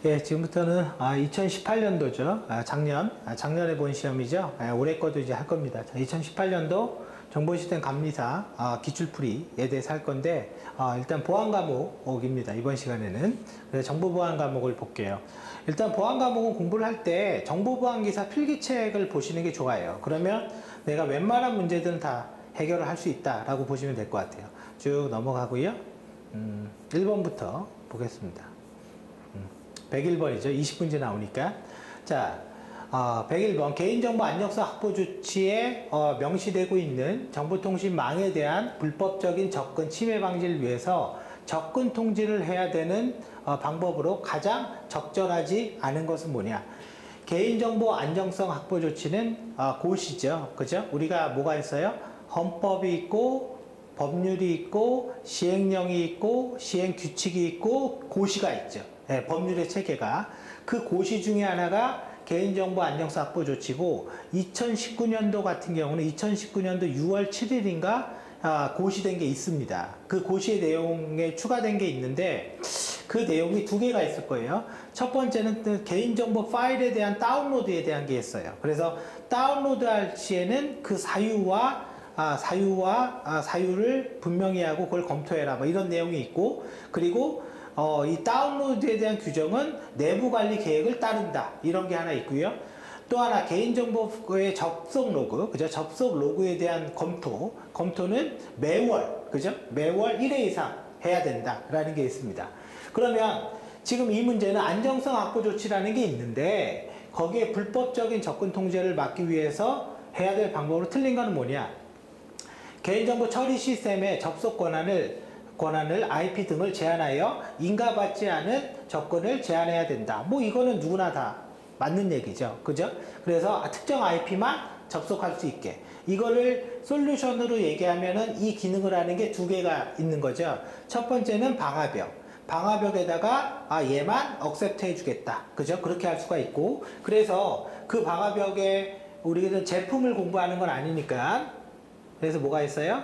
예, 지금부터는 2018년도죠. 작년에 본 시험이죠. 올해 거도 이제 할 겁니다. 2018년도 정보시스템 감리사 기출풀이에 대해서 할 건데, 일단 보안 과목입니다. 이번 시간에는. 그래서 정보 보안 과목을 볼게요. 일단 보안 과목은 공부를 할 때 정보 보안 기사 필기책을 보시는 게 좋아요. 그러면 내가 웬만한 문제들은 다 해결을 할 수 있다라고 보시면 될 것 같아요. 쭉 넘어가고요. 1번부터 보겠습니다. 101번이죠. 20문제 나오니까. 자, 101번. 개인정보 안정성 확보 조치에 명시되고 있는 정보통신망에 대한 불법적인 접근 침해 방지를 위해서 접근 통지를 해야 되는 방법으로 가장 적절하지 않은 것은 뭐냐? 개인정보 안정성 확보 조치는 고시죠. 그죠? 우리가 뭐가 있어요? 헌법이 있고, 법률이 있고, 시행령이 있고, 시행규칙이 있고, 고시가 있죠. 네, 법률의 체계가. 그 고시 중에 하나가 개인정보 안정성 확보 조치고, 2019년도 같은 경우는 2019년도 6월 7일인가 고시된 게 있습니다. 그 고시의 내용에 추가된 게 있는데, 그 내용이 두 개가 있을 거예요. 첫 번째는 개인정보 파일에 대한 다운로드에 대한 게 있어요. 그래서 다운로드 할 시에는 그 사유를 분명히 하고 그걸 검토해라. 뭐 이런 내용이 있고, 그리고 이 다운로드에 대한 규정은 내부 관리 계획을 따른다. 이런 게 하나 있고요. 또 하나 개인정보의 접속 로그, 그죠? 접속 로그에 대한 검토는 매월, 그죠? 매월 1회 이상 해야 된다라는 게 있습니다. 그러면 지금 이 문제는 안정성 확보 조치라는 게 있는데 거기에 불법적인 접근 통제를 막기 위해서 해야 될 방법으로 틀린 거는 뭐냐? 개인정보 처리 시스템의 접속 권한을 IP 등을 제한하여 인가받지 않은 접근을 제한해야 된다. 뭐 이거는 누구나 다 맞는 얘기죠. 그죠? 그래서 특정 IP만 접속할 수 있게. 이거를 솔루션으로 얘기하면은 이 기능을 하는 게 두 개가 있는 거죠. 첫 번째는 방화벽에다가 얘만 억셉트 해주겠다. 그죠? 그렇게 할 수가 있고. 그래서 그 방화벽에 우리는 제품을 공부하는 건 아니니까. 그래서 뭐가 있어요?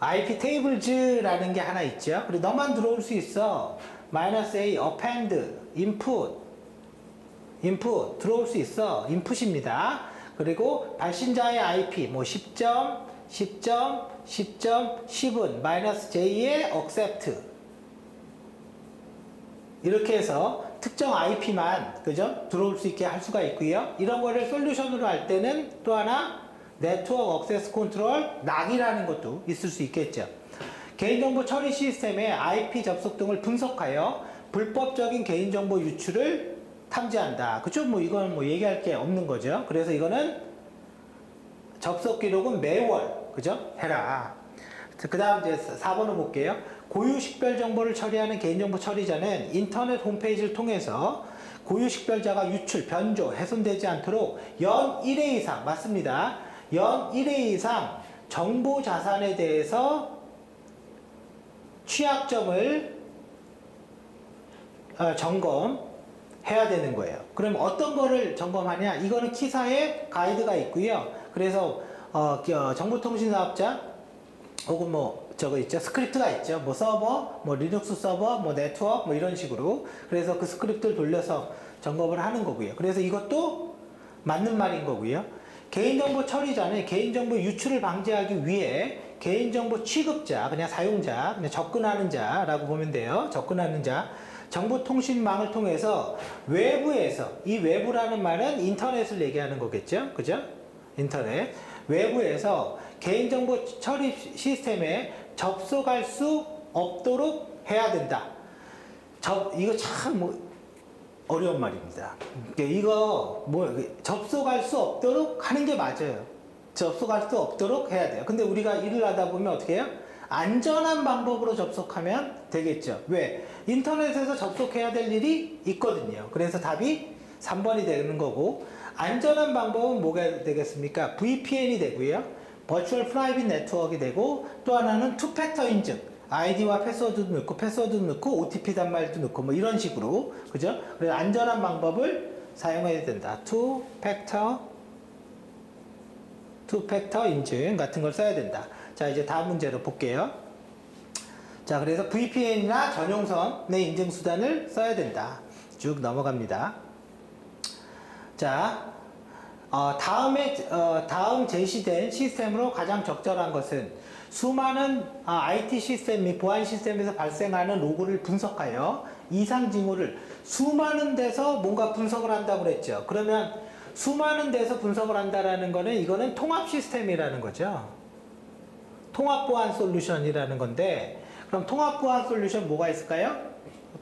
IP tables라는 게 하나 있죠. 그리고 너만 들어올 수 있어. -A, append, input 들어올 수 있어. input입니다. 그리고 발신자의 IP 뭐 10점, 10점, 10점, 10은 -J의 accept 이렇게 해서 특정 IP만 그죠? 들어올 수 있게 할 수가 있고요. 이런 거를 솔루션으로 할 때는 또 하나 네트워크 억세스 컨트롤 NAC이라는 것도 있을 수 있겠죠. 개인정보 처리 시스템의 IP 접속 등을 분석하여 불법적인 개인정보 유출을 탐지한다. 그쵸? 뭐 이건 뭐 얘기할 게 없는 거죠. 그래서 이거는 접속 기록은 매월 그죠? 해라. 그 다음 이제 4번을 볼게요. 고유 식별 정보를 처리하는 개인정보 처리자는 인터넷 홈페이지를 통해서 고유 식별자가 유출, 변조, 훼손되지 않도록 연 1회 이상, 맞습니다. 연 1회 이상 정보 자산에 대해서 취약점을 점검해야 되는 거예요. 그럼 어떤 거를 점검하냐? 이거는 키사에 가이드가 있고요. 그래서 정보통신사업자 혹은 뭐 저거 있죠, 스크립트가 있죠. 뭐 서버, 뭐 리눅스 서버, 뭐 네트워크 뭐 이런 식으로. 그래서 그 스크립트를 돌려서 점검을 하는 거고요. 그래서 이것도 맞는 말인 거고요. 개인정보 처리자는 개인정보 유출을 방지하기 위해 개인정보 취급자, 그냥 사용자, 그냥 접근하는 자라고 보면 돼요. 접근하는 자. 정보통신망을 통해서 외부에서, 이 외부라는 말은 인터넷을 얘기하는 거겠죠. 그죠? 인터넷. 외부에서 개인정보 처리 시스템에 접속할 수 없도록 해야 된다. 이거 참 어려운 말입니다. 이거 접속할 수 없도록 하는 게 맞아요. 접속할 수 없도록 해야 돼요. 근데 우리가 일을 하다 보면 어떻게 해요? 안전한 방법으로 접속하면 되겠죠. 왜? 인터넷에서 접속해야 될 일이 있거든요. 그래서 답이 3번이 되는 거고, 안전한 방법은 뭐가 되겠습니까? VPN이 되고요. Virtual Private Network이 되고, 또 하나는 투팩터 인증. 아이디와 패스워드도 넣고, OTP 단말도 넣고, 뭐 이런 식으로. 그죠? 그래서 안전한 방법을 사용해야 된다. 투팩터 인증 같은 걸 써야 된다. 자, 이제 다음 문제로 볼게요. 자, 그래서 VPN이나 전용선의 인증 수단을 써야 된다. 쭉 넘어갑니다. 자, 다음 제시된 시스템으로 가장 적절한 것은 수많은 IT 시스템 및 보안 시스템에서 발생하는 로그를 분석하여 이상 징후를 수많은 데서 뭔가 분석을 한다고 그랬죠. 그러면 수많은 데서 분석을 한다라는 거는 이거는 통합 시스템이라는 거죠. 통합 보안 솔루션이라는 건데, 그럼 통합 보안 솔루션 뭐가 있을까요?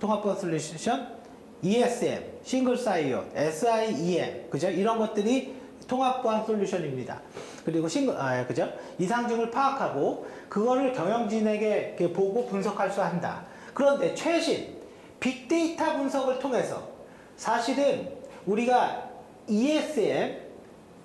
통합 보안 솔루션 ESM, 싱글 사이온, SIEM, 그죠? 이런 것들이 통합 보안 솔루션입니다. 그리고 그죠? 이상징을 파악하고 그거를 경영진에게 이렇게 보고 분석할 수 한다. 그런데 최신 빅데이터 분석을 통해서 사실은 우리가 ESM,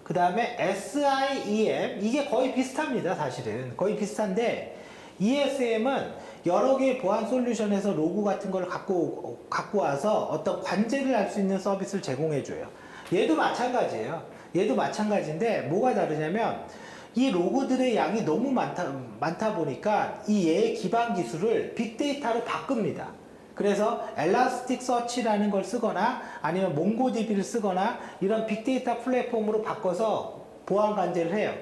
그 다음에 SIEM, 이게 거의 비슷합니다. 사실은 거의 비슷한데, ESM은 여러 개의 보안 솔루션에서 로그 같은 걸 갖고 와서 어떤 관제를 할 수 있는 서비스를 제공해줘요. 얘도 마찬가지예요. 얘도 마찬가지인데 뭐가 다르냐면 이 로그들의 양이 너무 많다 보니까 이 얘의 기반 기술을 빅데이터로 바꿉니다. 그래서 엘라스틱 서치라는 걸 쓰거나 아니면 몽고DB를 쓰거나 이런 빅데이터 플랫폼으로 바꿔서 보안 관제를 해요.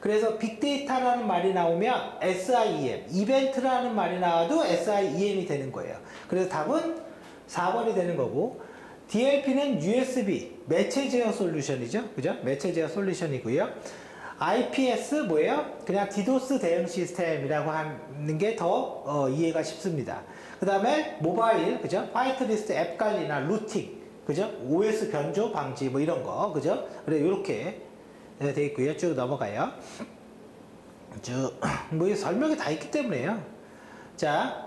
그래서 빅데이터라는 말이 나오면 SIEM, 이벤트라는 말이 나와도 SIEM이 되는 거예요. 그래서 답은 4번이 되는 거고, DLP는 USB, 매체 제어 솔루션이죠. 그죠? 매체 제어 솔루션이고요. IPS 뭐예요? 그냥 디도스 대응 시스템이라고 하는 게 더 이해가 쉽습니다. 그 다음에 모바일, 그죠? 화이트리스트 앱 관리나 루팅, 그죠? OS 변조 방지 뭐 이런 거, 그죠? 그래, 요렇게 돼 있고요. 쭉 넘어가요. 뭐 설명이 다 있기 때문에요. 자,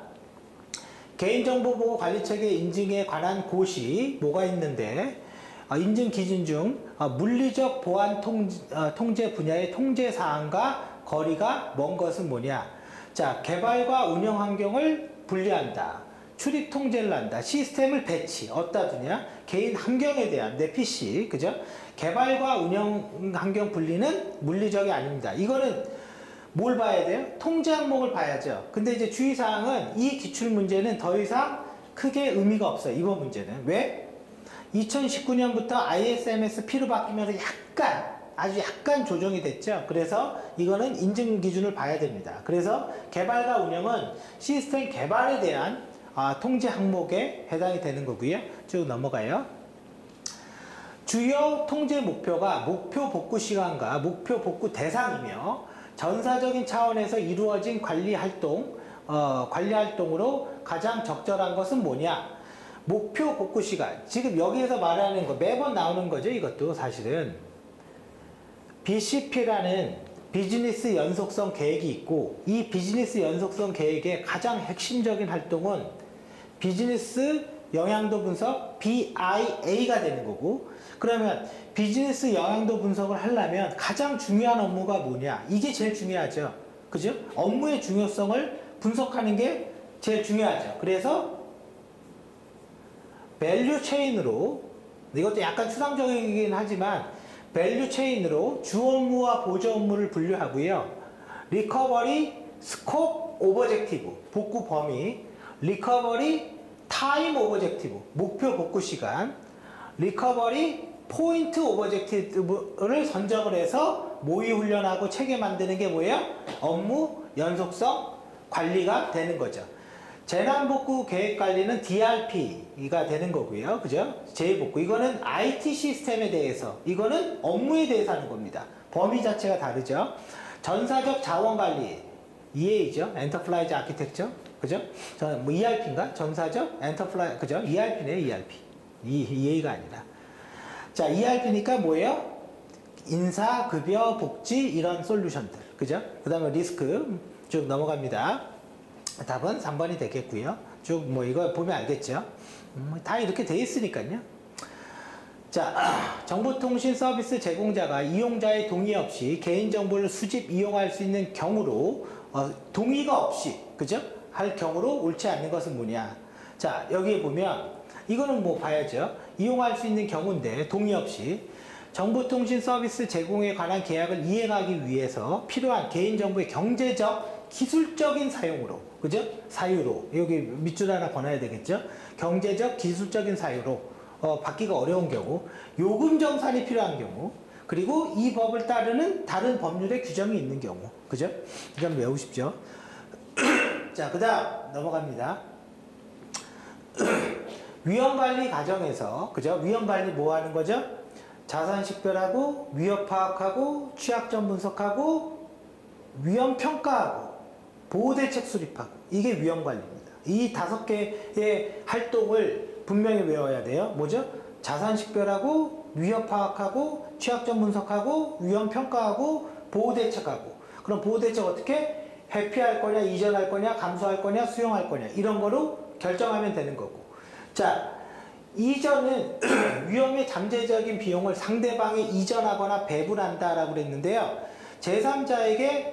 개인정보보호관리체계 인증에 관한 고시 뭐가 있는데, 인증 기준 중 물리적 보안 통제 분야의 통제 사항과 거리가 먼 것은 뭐냐? 자, 개발과 운영 환경을 분리한다. 출입 통제를 한다. 시스템을 배치, 어디다 두냐? 개인 환경에 대한 내 PC, 그죠? 개발과 운영 환경 분리는 물리적이 아닙니다. 이거는 뭘 봐야 돼요? 통제 항목을 봐야죠. 근데 이제 주의사항은 이 기출 문제는 더 이상 크게 의미가 없어요. 이번 문제는. 왜? 2019년부터 ISMS P로 바뀌면서 아주 약간 조정이 됐죠. 그래서 이거는 인증 기준을 봐야 됩니다. 그래서 개발과 운영은 시스템 개발에 대한 통제 항목에 해당이 되는 거고요. 쭉 넘어가요. 주요 통제 목표가 목표 복구 시간과 목표 복구 대상이며 전사적인 차원에서 이루어진 관리 활동으로 가장 적절한 것은 뭐냐? 목표 복구 시간. 지금 여기에서 말하는 거 매번 나오는 거죠. 이것도 사실은 BCP라는 비즈니스 연속성 계획이 있고, 이 비즈니스 연속성 계획의 가장 핵심적인 활동은 비즈니스 영향도 분석 BIA가 되는 거고, 그러면 비즈니스 영향도 분석을 하려면 가장 중요한 업무가 뭐냐? 이게 제일 중요하죠. 그죠? 업무의 중요성을 분석하는 게 제일 중요하죠. 그래서 밸류 체인으로, 이것도 약간 추상적이긴 하지만 밸류 체인으로 주 업무와 보조 업무를 분류하고요. 리커버리 스콥 오버젝티브, 복구 범위, 리커버리 타임 오버젝티브, 목표 복구 시간, 리커버리 포인트 오버젝티브를 선정을 해서 모의 훈련하고 체계 만드는 게 뭐예요? 업무 연속성 관리가 되는 거죠. 재난복구 계획관리는 DRP가 되는 거고요. 그죠? 재복구. 이거는 IT 시스템에 대해서, 이거는 업무에 대해서 하는 겁니다. 범위 자체가 다르죠. 전사적 자원관리, EA죠. 엔터프라이즈 아키텍처. 그죠? 뭐 ERP인가? 전사적 엔터프라이즈, 그죠? ERP네요, ERP. EA가 아니라. 자, ERP니까 뭐예요? 인사, 급여, 복지, 이런 솔루션들. 그죠? 그 다음에 리스크 쭉 넘어갑니다. 답은 3번이 되겠고요. 쭉 뭐 이거 보면 알겠죠? 다 이렇게 돼 있으니까요. 자, 정보통신 서비스 제공자가 이용자의 동의 없이 개인정보를 수집, 이용할 수 있는 경우로 동의가 없이, 그죠? 할 경우로 옳지 않는 것은 뭐냐? 자, 여기에 보면 이거는 뭐 봐야죠. 이용할 수 있는 경우인데 동의 없이 정보통신 서비스 제공에 관한 계약을 이행하기 위해서 필요한 개인정보의 경제적, 기술적인 사용으로 그죠? 사유로. 여기 밑줄 하나 권해야 되겠죠? 경제적, 기술적인 사유로 받기가 어려운 경우, 요금 정산이 필요한 경우, 그리고 이 법을 따르는 다른 법률의 규정이 있는 경우. 그죠? 이건 외우십시오. 자, 그 다음 넘어갑니다. 위험관리 과정에서, 그죠? 위험관리 뭐 하는 거죠? 자산 식별하고, 위협 파악하고, 취약점 분석하고, 위험 평가하고, 보호대책 수립하고, 이게 위험관리입니다. 이 5개의 활동을 분명히 외워야 돼요. 뭐죠? 자산 식별하고, 위협 파악하고, 취약점 분석하고, 위험 평가하고, 보호대책하고. 그럼 보호대책 어떻게? 회피할 거냐, 이전할 거냐, 감수할 거냐, 수용할 거냐, 이런 거로 결정하면 되는 거고. 자, 이전은 위험의 잠재적인 비용을 상대방에 이전하거나 배분한다라고 그랬는데요. 제3자에게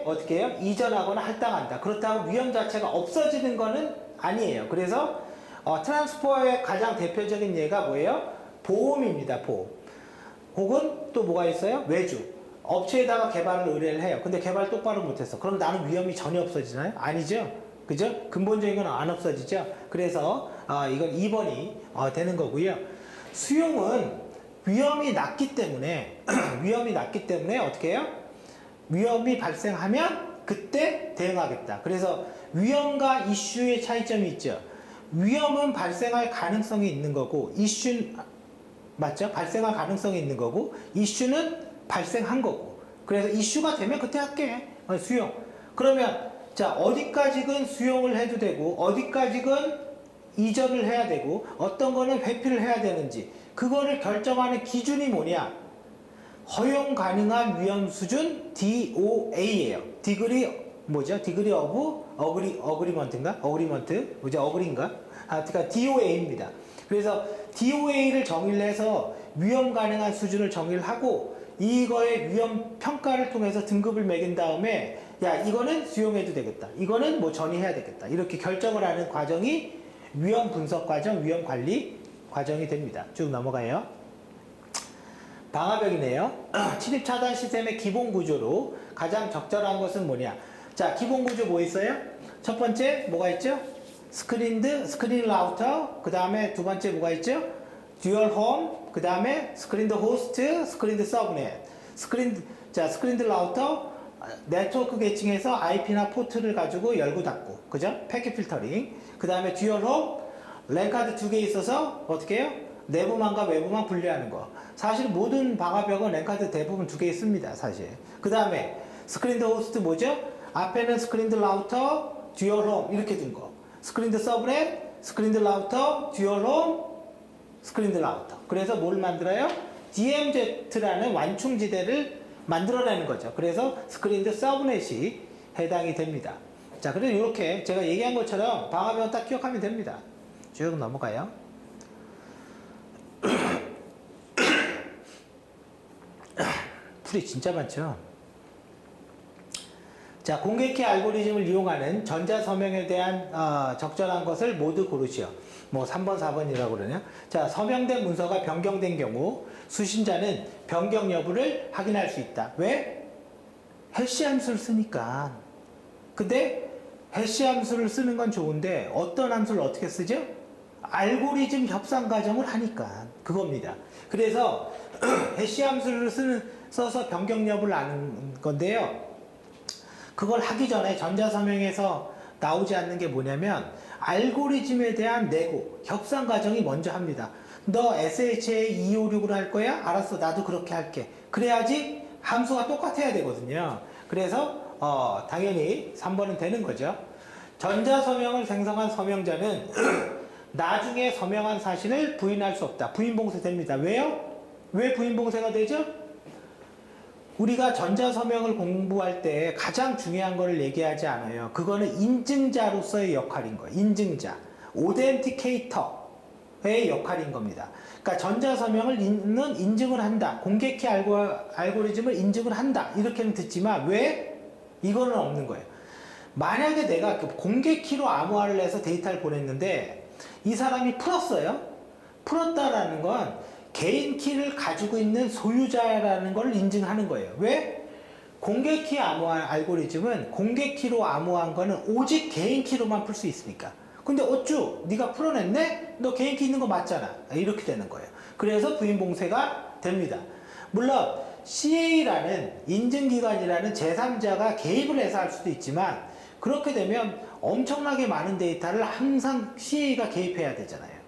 어떻게 해요? 이전하거나 할당한다. 그렇다고 위험 자체가 없어지는 거는 아니에요. 그래서 트랜스퍼의 가장 대표적인 예가 뭐예요? 보험입니다. 보험. 혹은 또 뭐가 있어요? 외주. 업체에다가 개발을 의뢰를 해요. 근데 개발 똑바로 못했어. 그럼 나는 위험이 전혀 없어지나요? 아니죠. 그죠? 근본적인 건 안 없어지죠. 그래서 이건 2번이 되는 거고요. 수용은 위험이 낮기 때문에 어떻게 해요? 위험이 발생하면 그때 대응하겠다. 그래서 위험과 이슈의 차이점이 있죠. 위험은 발생할 가능성이 있는 거고, 맞죠? 발생할 가능성이 있는 거고, 이슈는 발생한 거고. 그래서 이슈가 되면 그때 할게. 수용. 그러면 자, 어디까지는 수용을 해도 되고, 어디까지는 이전을 해야 되고, 어떤 거는 회피를 해야 되는지, 그거를 결정하는 기준이 뭐냐? 허용 가능한 위험 수준 DOA예요. 디그리 뭐죠? 디그리 오브 어그리먼트인가? 어그리먼트? 뭐죠? 어그리인가? 그러니까 DOA입니다. 그래서 DOA를 정의를 해서 위험 가능한 수준을 정의를 하고, 이거의 위험 평가를 통해서 등급을 매긴 다음에, 야, 이거는 수용해도 되겠다. 이거는 뭐 전이해야 되겠다. 이렇게 결정을 하는 과정이 위험 분석 과정, 위험 관리 과정이 됩니다. 쭉 넘어가요. 방화벽이네요. 침입 차단 시스템의 기본 구조로 가장 적절한 것은 뭐냐? 자, 기본 구조 뭐 있어요? 첫 번째 뭐가 있죠? 스크린 라우터. 그 다음에 두 번째 뭐가 있죠? 듀얼 홈. 그 다음에 스크린드 호스트, 스크린드 서브넷. 스크린드 라우터, 네트워크 계층에서 IP나 포트를 가지고 열고 닫고, 그죠? 패킷 필터링. 그 다음에 듀얼 홈, 랜카드 2개 있어서 어떻게 해요? 내부망과 외부망 분리하는 거. 사실 모든 방화벽은 랜카드 대부분 2개 있습니다, 사실. 그 다음에 스크린드 호스트 뭐죠? 앞에는 스크린드 라우터, 듀얼 홈 이렇게 둔 거. 스크린드 서브넷, 스크린드 라우터, 듀얼 홈, 스크린드 라우터. 그래서 뭘 만들어요? DMZ라는 완충지대를 만들어내는 거죠. 그래서 스크린드 서브넷이 해당이 됩니다. 자, 그래서 이렇게 제가 얘기한 것처럼 방화벽은 딱 기억하면 됩니다. 쭉 넘어가요. 풀이 진짜 많죠. 자, 공개키 알고리즘을 이용하는 전자서명에 대한 적절한 것을 모두 고르시오. 뭐 3번, 4번이라고 그러냐? 자, 서명된 문서가 변경된 경우 수신자는 변경 여부를 확인할 수 있다. 왜? 해시 함수를 쓰니까. 근데 해시 함수를 쓰는 건 좋은데 어떤 함수를 어떻게 쓰죠? 알고리즘 협상 과정을 하니까 그겁니다. 그래서 해시 함수를 써서 변경 여부를 아는 건데요. 그걸 하기 전에 전자서명에서 나오지 않는 게 뭐냐면 알고리즘에 대한 내고 협상 과정이 먼저 합니다. 너 SHA 256으로 할 거야? 알았어, 나도 그렇게 할게. 그래야지 함수가 똑같아야 되거든요. 그래서 당연히 3번은 되는 거죠. 전자서명을 생성한 서명자는 나중에 서명한 사실을 부인할 수 없다. 부인봉쇄 됩니다. 왜요? 왜 부인봉쇄가 되죠? 우리가 전자서명을 공부할 때 가장 중요한 거를 얘기하지 않아요. 그거는 인증자로서의 역할인 거예요. 인증자. 오덴티케이터의 역할인 겁니다. 그러니까 전자서명을 인증을 한다. 공개키 알고리즘을 인증을 한다. 이렇게는 듣지만 왜? 이거는 없는 거예요. 만약에 내가 공개키로 암호화를 해서 데이터를 보냈는데 이 사람이 풀었어요. 풀었다라는 건 개인 키를 가지고 있는 소유자라는 걸 인증하는 거예요. 왜? 공개 키 암호 알고리즘은 공개 키로 암호한 거는 오직 개인 키로만 풀 수 있으니까. 근데 어쭈? 네가 풀어냈네? 너 개인 키 있는 거 맞잖아. 이렇게 되는 거예요. 그래서 부인 봉쇄가 됩니다. 물론 CA라는 인증기관이라는 제3자가 개입을 해서 할 수도 있지만 그렇게 되면 엄청나게 많은 데이터를 항상 CA가 개입해야 되잖아요.